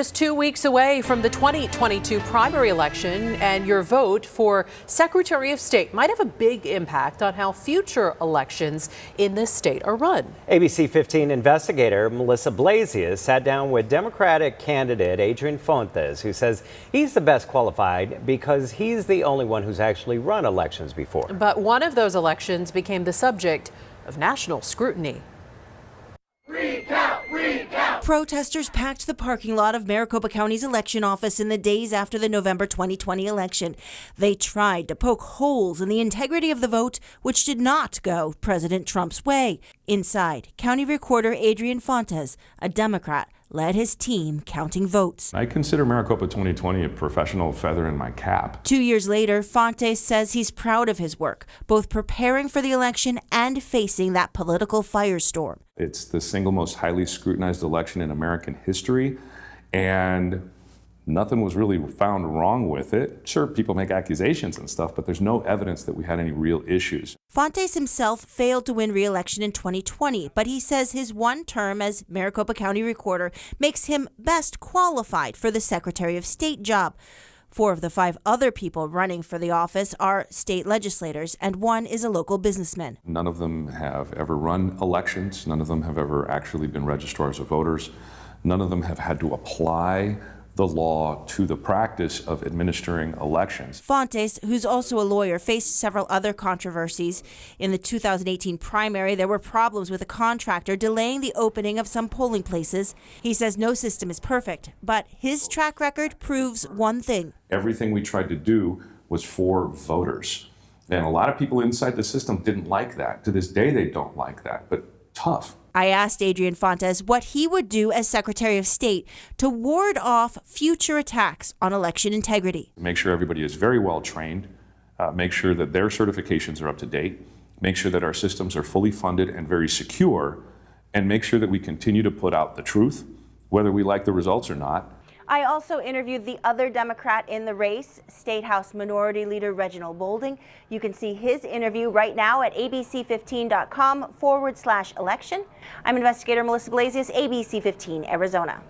just 2 weeks away from the 2022 primary election, and your vote for Secretary of State might have a big impact on how future elections in this state are run. ABC 15 investigator Melissa Blasius sat down with Democratic candidate Adrian Fontes, who says he's the best qualified because he's the only one who's actually run elections before. But one of those elections became the subject of national scrutiny. Recount! Protesters packed the parking lot of Maricopa County's election office in the days after the November 2020 election. They tried to poke holes in the integrity of the vote, which did not go President Trump's way. Inside, County Recorder Adrian Fontes, a Democrat, led his team counting votes. I consider Maricopa 2020 a professional feather in my cap. 2 years later, Fontes says he's proud of his work, both preparing for the election and facing that political firestorm. It's the single most highly scrutinized election in American history, and nothing was really found wrong with it. Sure, people make accusations and stuff, but there's no evidence that we had any real issues. Fontes himself failed to win re-election in 2020, but he says his one term as Maricopa County Recorder makes him best qualified for the Secretary of State job. 4 of the 5 other people running for the office are state legislators, and one is a local businessman. None of them have ever run elections. None of them have ever actually been registrars of voters. None of them have had to apply the law to the practice of administering elections. Fontes, who's also a lawyer, faced several other controversies. In the 2018 primary, there were problems with a contractor delaying the opening of some polling places. He says no system is perfect, but his track record proves one thing. Everything we tried to do was for voters. And a lot of people inside the system didn't like that. To this day, they don't like that, but tough. I asked Adrian Fontes what he would do as Secretary of State to ward off future attacks on election integrity. Make sure everybody is very well trained, make sure that their certifications are up to date, make sure that our systems are fully funded and very secure, and make sure that we continue to put out the truth, whether we like the results or not. I also interviewed the other Democrat in the race, State House Minority Leader Reginald Boulding. You can see his interview right now at abc15.com/election. I'm investigator Melissa Blasius, ABC 15, Arizona.